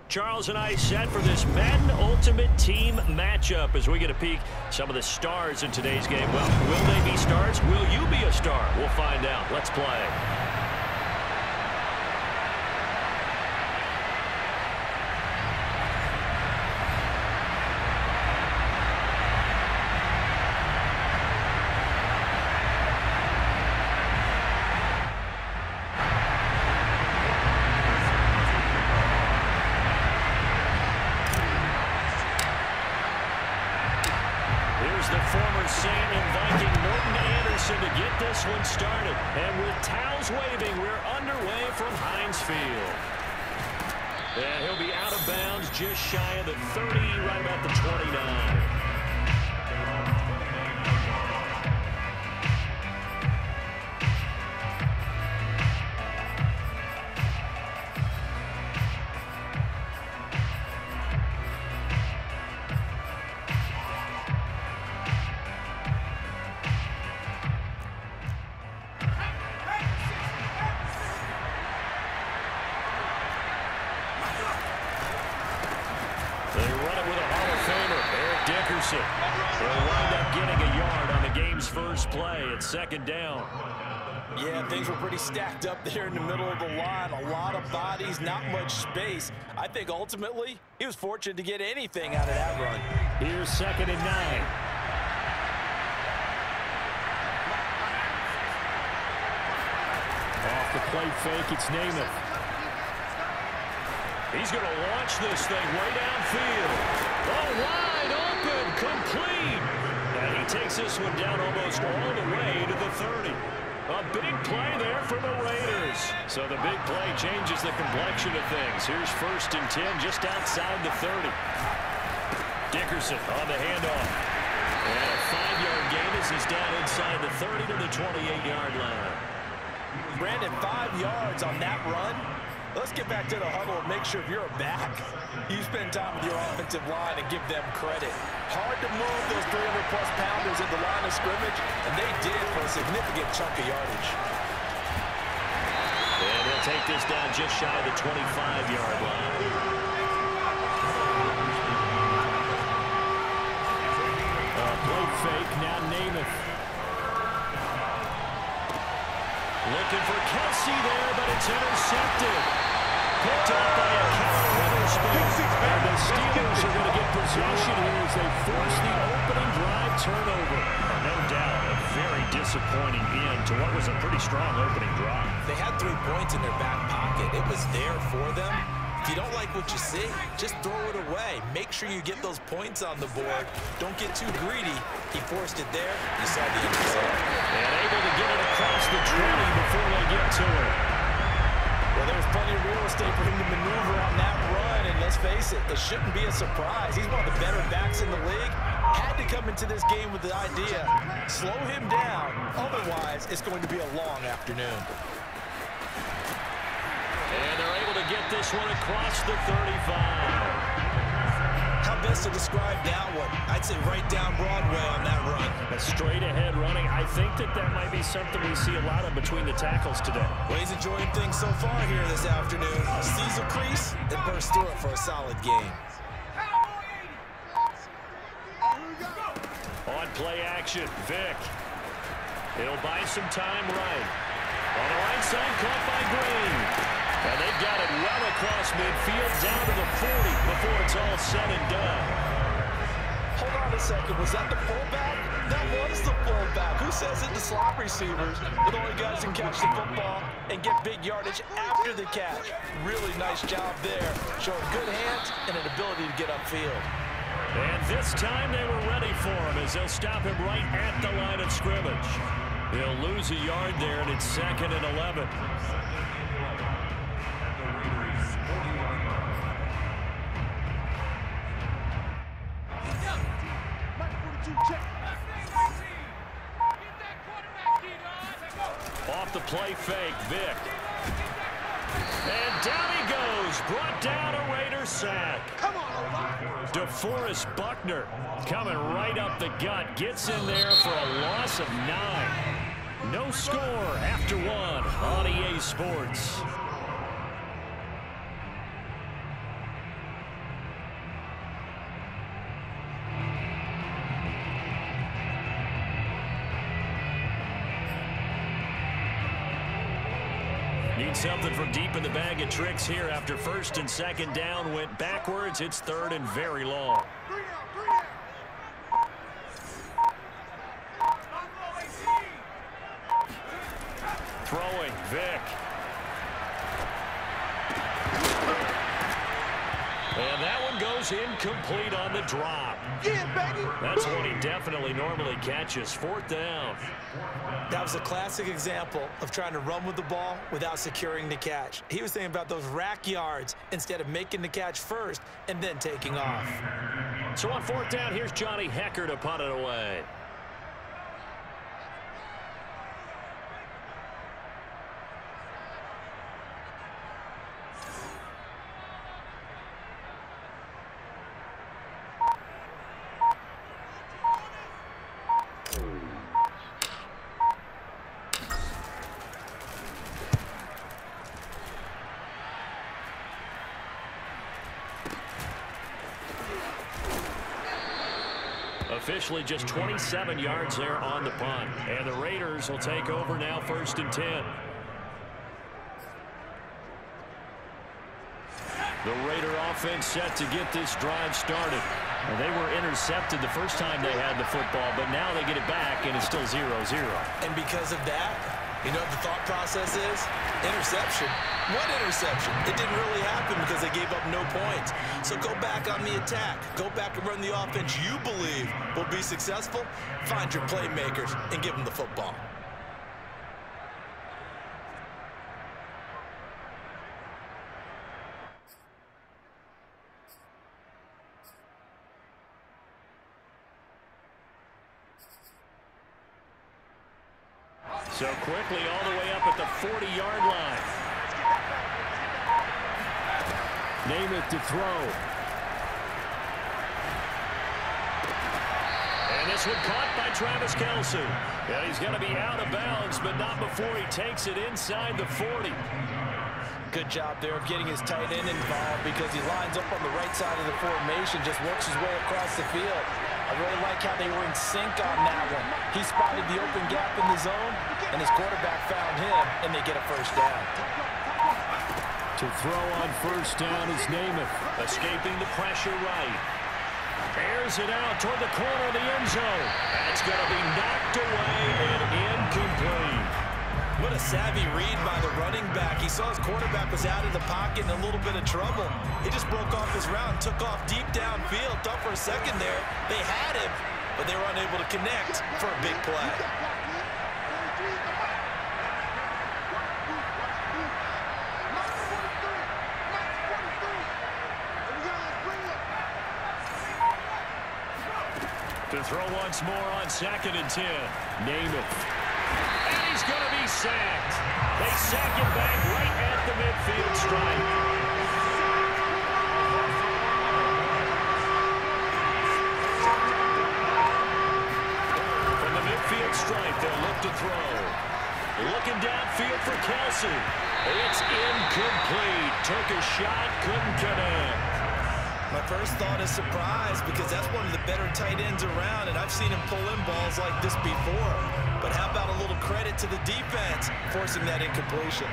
Charles and I set for this Men Ultimate Team matchup as we get a peek some of the stars in today's game. Well, will they be stars? Will you be a star? We'll find out. Let's play. The former Saint and Viking Morton Anderson to get this one started. And with towels waving, we're underway from Heinz Field. And he'll be out of bounds just shy of the 30, right about the 29. They'll wind up getting a yard on the game's first play at second down. Yeah, things were pretty stacked up there in the middle of the line. A lot of bodies, not much space. I think ultimately he was fortunate to get anything out of that run. Here's 2nd and 9. Off the play fake, it's Namath. He's going to launch this thing way downfield. Oh, wide open, complete. And he takes this one down almost all the way to the 30. A big play there for the Raiders. So the big play changes the complexion of things. Here's 1st and 10 just outside the 30. Dickerson on the handoff. And a 5-yard gain as he's down inside the 30 to the 28-yard line. Brandon, 5 yards on that run. Let's get back to the huddle and make sure if you're a back, you spend time with your offensive line and give them credit. Hard to move those 300-plus pounders at the line of scrimmage, and they did for a significant chunk of yardage. And they'll take this down just shy of the 25-yard line. Play fake, now Namath. Looking for Kelsey there, but it's intercepted. Picked up by a Kevin Witherspoon. And the Steelers are going to get possession here as they force the opening drive turnover. No doubt a very disappointing end to what was a pretty strong opening drive. They had 3 points in their back pocket. It was there for them. If you don't like what you see, just throw it away. Make sure you get those points on the board. Don't get too greedy. He forced it there. You saw the intercept. And able to get it across the 20 before they get to it. Well, there's plenty of real estate for him to maneuver on that run. And let's face it, it shouldn't be a surprise. He's one of the better backs in the league. Had to come into this game with the idea, slow him down. Otherwise, it's going to be a long afternoon. And they're able to get this one across the 35. How best to describe that one? I'd say right down Broadway on that run. A straight ahead running. I think that might be something we see a lot of between the tackles today. Well, he's enjoying things so far here this afternoon. Sees a crease and bursts through it for a solid gain. On play action, Vick. He'll buy some time right. On the right side, caught by Green. And they've got it well across midfield, down to the 40 before it's all said and done. Hold on a second. Was that the fullback? That was the fullback. Who says it? The slot receivers. The only guys who can catch the football and get big yardage after the catch. Really nice job there. Showing good hands and an ability to get upfield. And this time they were ready for him as they'll stop him right at the line of scrimmage. He'll lose a yard there, and it's 2nd and 11. Off the play fake, Vick. And down he goes. Brought down a Raider sack. Come on, DeForest Buckner coming right up the gut. Gets in there for a loss of 9. No score after 1 on EA Sports. Need something from deep in the bag of tricks here after first and second down went backwards. It's third and very long. Throwing, Vic. And that one goes incomplete on the drop. Yeah, baby. That's what he definitely normally catches. Fourth down. That was a classic example of trying to run with the ball without securing the catch. He was thinking about those rack yards instead of making the catch first and then taking off. So on fourth down, here's Johnny Hecker to punt it away. Officially just 27 yards there on the punt. And the Raiders will take over now, first and 10. The Raider offense set to get this drive started. Well, they were intercepted the first time they had the football, but now they get it back, and it's still 0-0. And because of that, you know what the thought process is? Interception. What interception? It didn't really happen because they gave up no points. So go back on the attack. Go back and run the offense you believe will be successful. Find your playmakers and give them the football. So quickly all the way up at the 40-yard line. Namath to throw. And this one caught by Travis Kelce. Yeah, he's going to be out of bounds, but not before he takes it inside the 40. Good job there of getting his tight end involved because he lines up on the right side of the formation, just works his way across the field. I really like how they were in sync on that one. He spotted the open gap in the zone, and his quarterback found him, and they get a first down. To throw on first down is Namath, escaping the pressure right. Airs it out toward the corner of the end zone. That's going to be knocked away and incomplete. What a savvy read by the running back. He saw his quarterback was out of the pocket in a little bit of trouble. He just broke off his route, took off deep downfield. Thought for a second there they had him, but they were unable to connect for a big play. To throw once more on second and 10. Namath. And he's going to be sacked. They sack him back right at the midfield stripe. From the midfield stripe, they'll look to throw. Looking downfield for Kelce. It's incomplete. Took a shot, couldn't connect. My first thought is surprise because that's one of the better tight ends around, and I've seen him pull in balls like this before. But how about a little credit to the defense forcing that incompletion?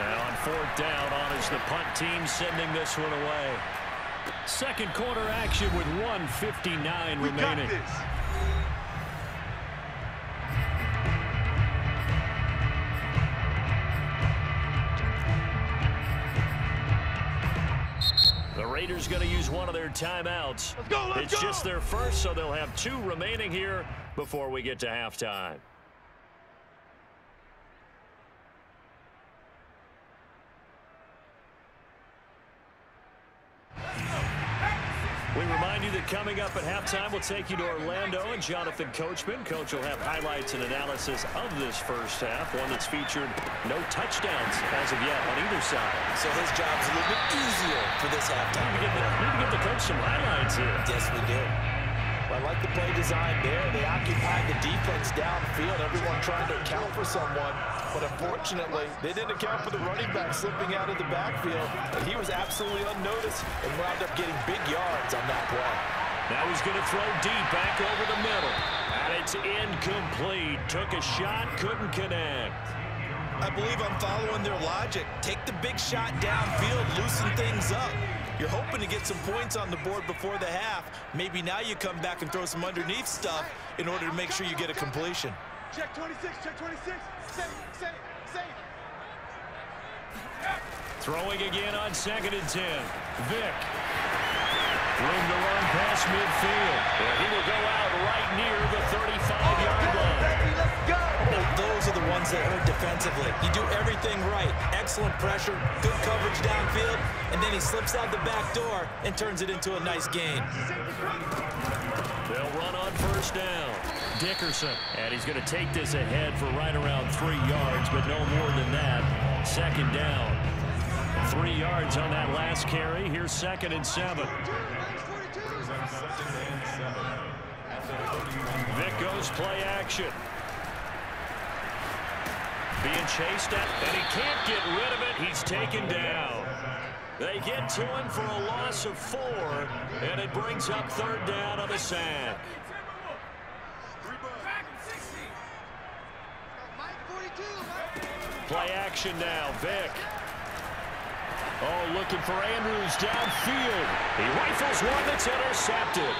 And on fourth down, on is the punt team sending this one away. Second quarter action with 1:59 remaining. The Raiders going to use one of their timeouts. It's just their first, so they'll have 2 remaining here before we get to halftime. We remind you that coming up at halftime, we'll take you to Orlando and Jonathan Coachman. Coach will have highlights and analysis of this first half, one that's featured no touchdowns as of yet on either side. So his job's a little bit easier for this halftime. We need to get the coach some highlights here. Yes, we do. I like the play design there. They occupied the defense downfield, everyone trying to account for someone. But unfortunately, they didn't account for the running back slipping out of the backfield. And he was absolutely unnoticed and wound up getting big yards on that play. Now he's going to throw deep back over the middle. And it's incomplete. Took a shot, couldn't connect. I believe I'm following their logic. Take the big shot downfield, loosen things up. You're hoping to get some points on the board before the half. Maybe now you come back and throw some underneath stuff in order to make sure you get a completion. Check 26, check 26. Safe. Throwing again on 2nd and 10. Vick. Room to run past midfield. And he will go out right near the 35-yard line. Baby, let's go. Those are the ones that hurt defensively. You do everything right. Excellent pressure, good coverage downfield, and then he slips out the back door and turns it into a nice gain. They'll run on 1st down. Dickerson. And he's going to take this ahead for right around 3 yards, but no more than that. 2nd down. 3 yards on that last carry. Here's 2nd and 7. Vick goes play action. Being chased at, and he can't get rid of it. He's taken down. They get to him for a loss of 4, and it brings up 3rd down on the sack. Play action now, Vick. Oh, looking for Andrews downfield. He rifles one that's intercepted.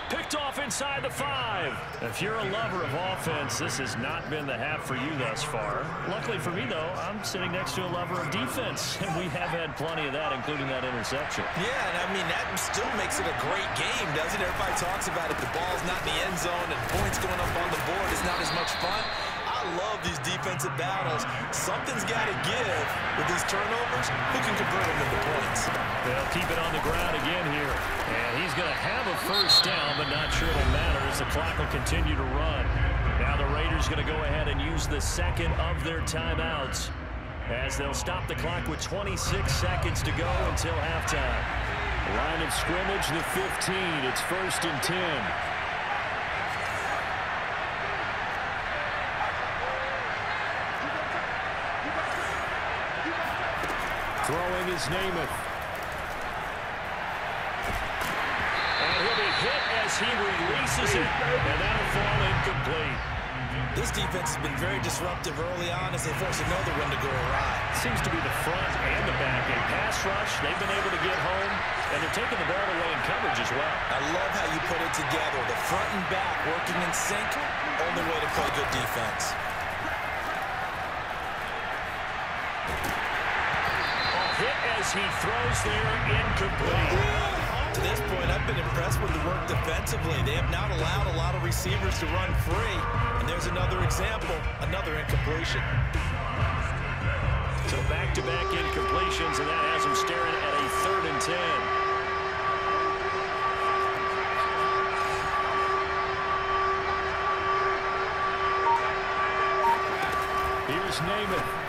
Picked off inside the 5. If you're a lover of offense, this has not been the half for you thus far. Luckily for me, though, I'm sitting next to a lover of defense, and we have had plenty of that, including that interception. Yeah, and I mean, that still makes it a great game, doesn't it? Everybody talks about it. The ball's not in the end zone and points going up on the board is not as much fun. I love these defensive battles. Something's got to give with these turnovers. Who can convert them into points? They'll keep it on the ground again here. And he's going to have a 1st down, but not sure it'll matter as the clock will continue to run. Now the Raiders going to go ahead and use the 2nd of their timeouts as they'll stop the clock with 26 seconds to go until halftime. Line of scrimmage, the 15. It's 1st and 10. Throwing is Namath. And he'll be hit as he releases it, and that'll fall incomplete. This defense has been very disruptive early on as they force another one to go awry. Seems to be the front and the back end. Pass rush, they've been able to get home, and they're taking the ball away in coverage as well. I love how you put it together. The front and back working in sync, only way to play good defense. As he throws there, incomplete. To this point, I've been impressed with the work defensively. They have not allowed a lot of receivers to run free. And there's another example, another incompletion. So back-to-back incompletions, and that has them staring at a 3rd and 10. Here's Namath.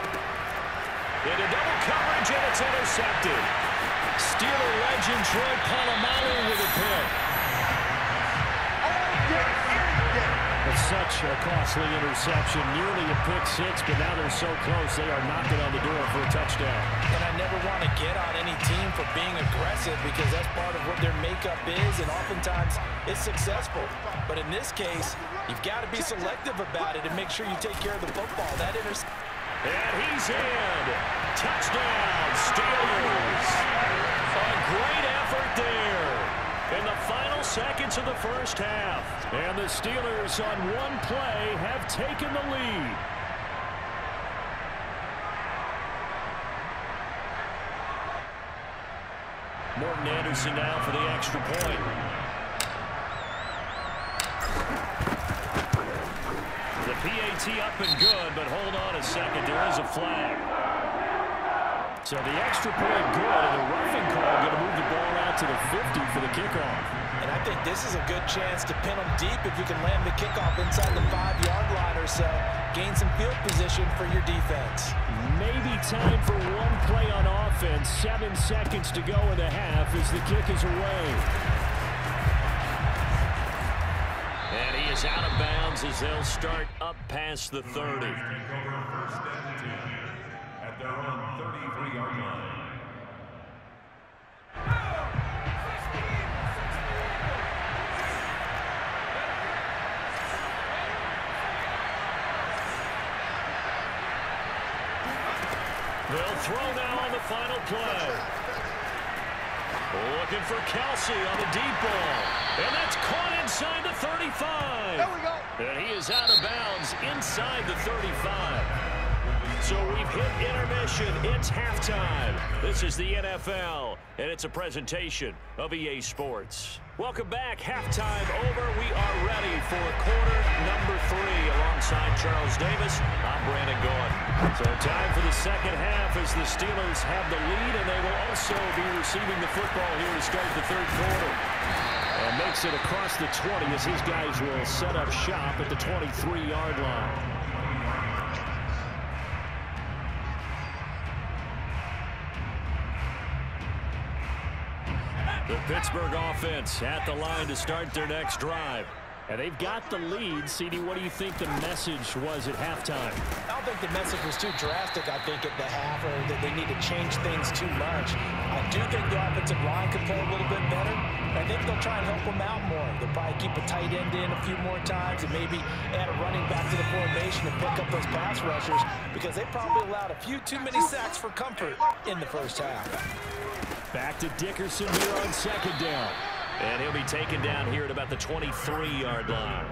Into double coverage, and it's intercepted. Steeler legend Troy Polamalu with a pick. It's such a costly interception, nearly a pick 6, but now they're so close they are knocking on the door for a touchdown. And I never want to get on any team for being aggressive because that's part of what their makeup is, and oftentimes it's successful. But in this case, you've got to be selective about it and make sure you take care of the football. That interception. And he's in. Touchdown, Steelers. A great effort there in the final seconds of the 1st half. And the Steelers on one play have taken the lead. Morton Anderson now for the extra point. The PAT up and good, but hold on a second. There is a flag. So the extra point good, and the roughing call going to move the ball out to the 50 for the kickoff. And I think this is a good chance to pin them deep if you can land the kickoff inside the 5-yard line or so. Gain some field position for your defense. Maybe time for one play on offense. 7 seconds to go in the half as the kick is away. And he is out of bounds as they'll start up past the 30. At their own 33-yard line. They'll throw now on the final play. Looking for Kelsey on the deep ball. And that's caught inside the 35. There we go. And he is out of bounds inside the 35. So we've hit intermission. It's halftime. This is the NFL, and it's a presentation of EA Sports. Welcome back. Halftime over. We are ready for quarter number 3. Alongside Charles Davis, I'm Brandon Gordon. So time for the second half as the Steelers have the lead, and they will also be receiving the football here to start the third quarter. And makes it across the 20 as his guys will set up shop at the 23-yard line. The Pittsburgh offense at the line to start their next drive. And they've got the lead. CD, what do you think the message was at halftime? I don't think the message was too drastic, I think, at the half, or that they need to change things too much. I do think the offensive line could play a little bit better. I think they'll try and help them out more. They'll probably keep a tight end in a few more times and maybe add a running back to the formation and pick up those pass rushers, because they probably allowed a few too many sacks for comfort in the first half. Back to Dickerson here on second down. And he'll be taken down here at about the 23-yard line.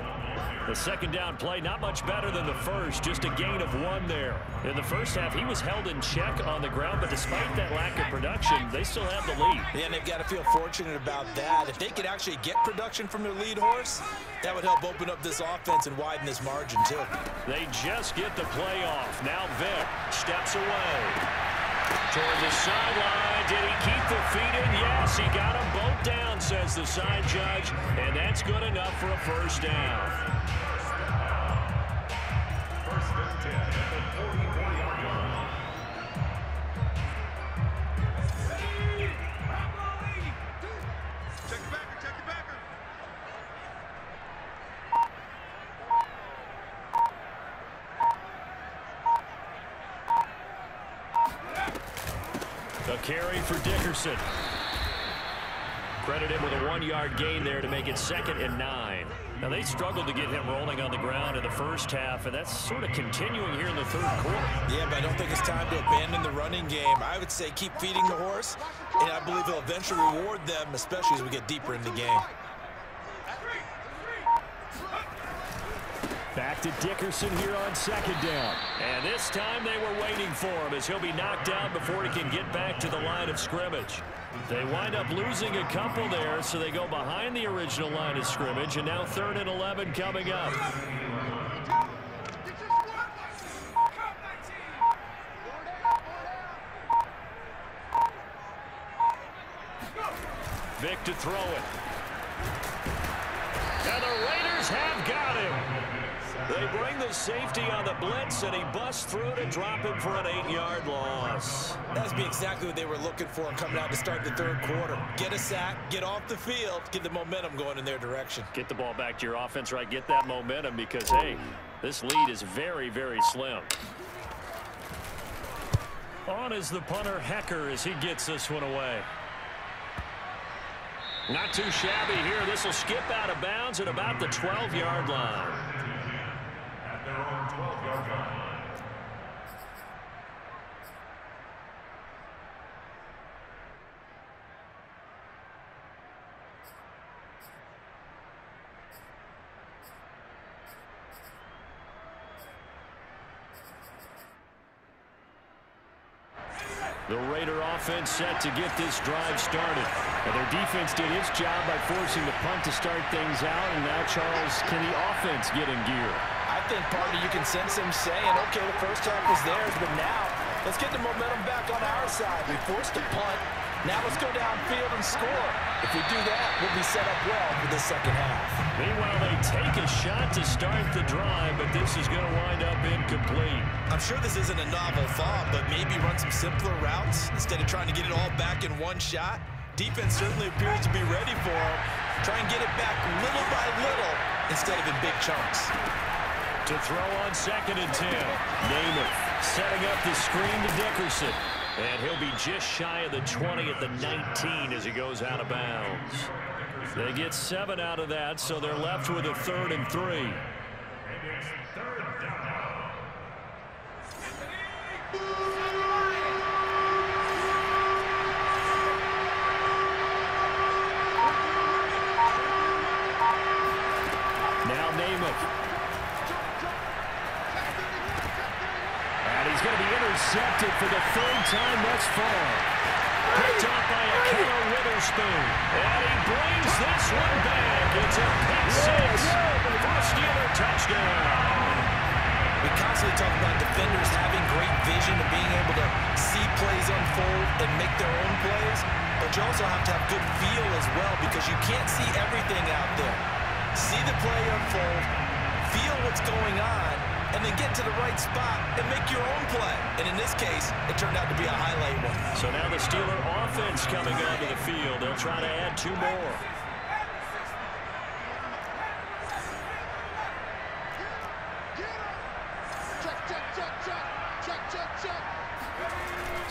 The second down play, not much better than the first, just a gain of 1 there. In the first half, he was held in check on the ground, but despite that lack of production, they still have the lead. Yeah, and they've got to feel fortunate about that. If they could actually get production from their lead horse, that would help open up this offense and widen this margin, too. They just get the play off. Now Vick steps away. Toward the sideline. Did he keep the feet in? Yes, he got them both down, says the side judge. And that's good enough for a first down. First and 10 at the 44-yard line. Check your backer, check your backer. A carry for Dickerson. Credit him with a 1-yard gain there to make it 2nd and 9. Now, they struggled to get him rolling on the ground in the first half, and that's sort of continuing here in the third quarter. Yeah, but I don't think it's time to abandon the running game. I would say keep feeding the horse, and I believe he'll eventually reward them, especially as we get deeper in the game. Back to Dickerson here on second down. And this time they were waiting for him as he'll be knocked down before he can get back to the line of scrimmage. They wind up losing a couple there, so they go behind the original line of scrimmage, and now 3rd and 11 coming up. Vick to throw it. And the Raiders have got him. They bring the safety on the blitz, and he busts through to drop him for an 8-yard loss. That's be exactly what they were looking for coming out to start the third quarter. Get a sack, get off the field, get the momentum going in their direction. Get the ball back to your offense, right? Get that momentum because, hey, this lead is very, very slim. On is the punter, Hecker, as he gets this one away. Not too shabby here. This will skip out of bounds at about the 12-yard line. At their own 12-yard line. The Raider offense set to get this drive started. And their defense did its job by forcing the punt to start things out. And now, Charles, can the offense get in gear? I think, partner, you can sense them saying, okay, the first half was theirs, but now let's get the momentum back on our side. We forced a punt. Now let's go downfield and score. If we do that, we'll be set up well for the second half. Meanwhile, they take a shot to start the drive, but this is going to wind up incomplete. I'm sure this isn't a novel thought, but maybe run some simpler routes instead of trying to get it all back in one shot. Defense certainly appears to be ready for them. Try and get it back little by little instead of in big chunks. To throw on 2nd and 10. Namath setting up the screen to Dickerson. And he'll be just shy of the 20 at the 19 as he goes out of bounds. They get 7 out of that, so they're left with a 3rd and 3. And it's 3rd down. And he's going to be intercepted for the third time thus far. Picked up by a Killer Witherspoon. And he brings this one back. It's a pick six for a Steeler touchdown. We constantly talk about defenders having great vision and being able to see plays unfold and make their own plays. But you also have to have good feel as well because you can't see everything out there. See the play unfold, feel what's going on, and then get to the right spot and make your own play. And in this case, it turned out to be a highlight one. So now the Steeler offense coming onto the field. They'll try to add 2 more.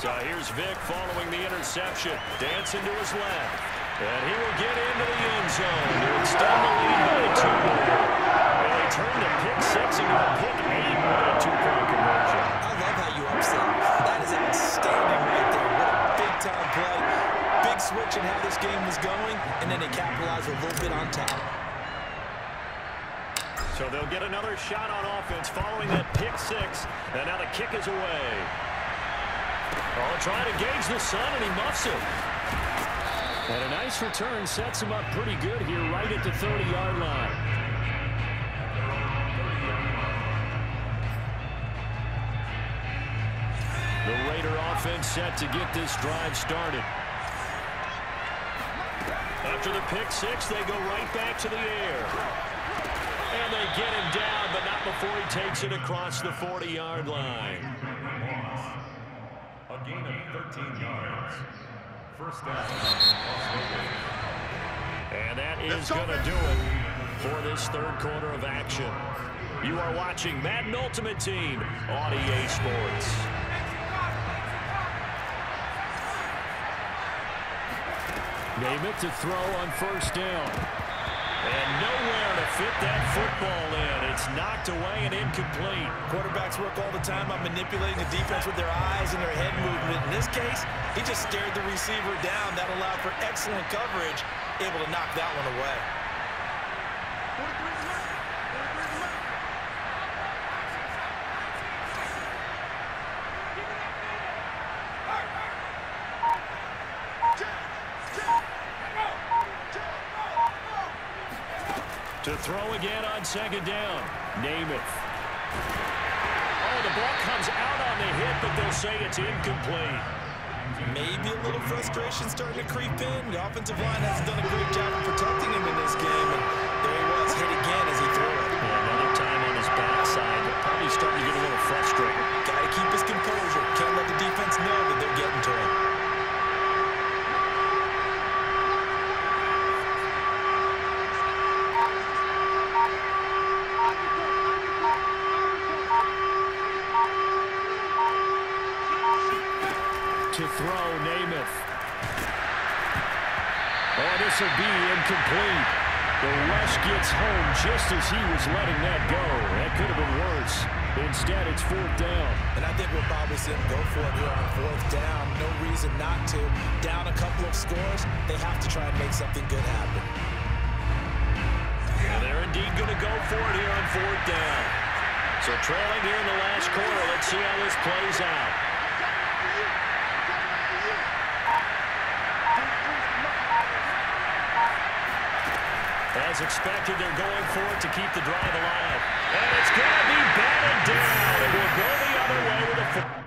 So here's Vic following the interception. Dancing to his left. And he will get into the end zone to extend the lead by 2 more. And they turn the pick 6 into a pick 8 with a 2-point conversion. I love how you upset. That is outstanding right there. What a big-time play. Big switch in how this game was going, and then they capitalized a little bit on top. So they'll get another shot on offense following that pick 6. And now the kick is away. Oh, trying to gauge the sun, and he muffs it. And a nice return sets him up pretty good here right at the 30-yard line. The Raider offense set to get this drive started. After the pick 6, they go right back to the air. And they get him down, but not before he takes it across the 40-yard line. A gain of 13 yards. First down. And that is going to do it for this third quarter of action. You are watching Madden Ultimate Team on EA Sports. Namath to throw on first down. And nowhere to fit that football in. It's knocked away and incomplete. Quarterbacks work all the time on manipulating the defense with their eyes and their head movement. In this case, he just stared the receiver down. That allowed for excellent coverage, able to knock that one away. To throw again on second down. Namath. Oh, the ball comes out on the hit, but they'll say it's incomplete. Maybe a little frustration starting to creep in. The offensive line hasn't done a great job of protecting him in this game. And there he was, hit again as he threw it. Yeah, another time on his backside. They're probably starting to get a little frustrated. Got to keep his composure. Can't let the defense know that they're getting to him. To throw, Namath. Oh, this will be incomplete. The rush gets home just as he was letting that go. That could have been worse. Instead, it's 4th down. And I think we'll probably see him go for it here on 4th down. No reason not to. Down a couple of scores, they have to try and make something good happen. And they're indeed going to go for it here on 4th down. So trailing here in the last quarter, let's see how this plays out. As expected, they're going for it to keep the drive alive. And it's going to be batted down. It will go the other way with a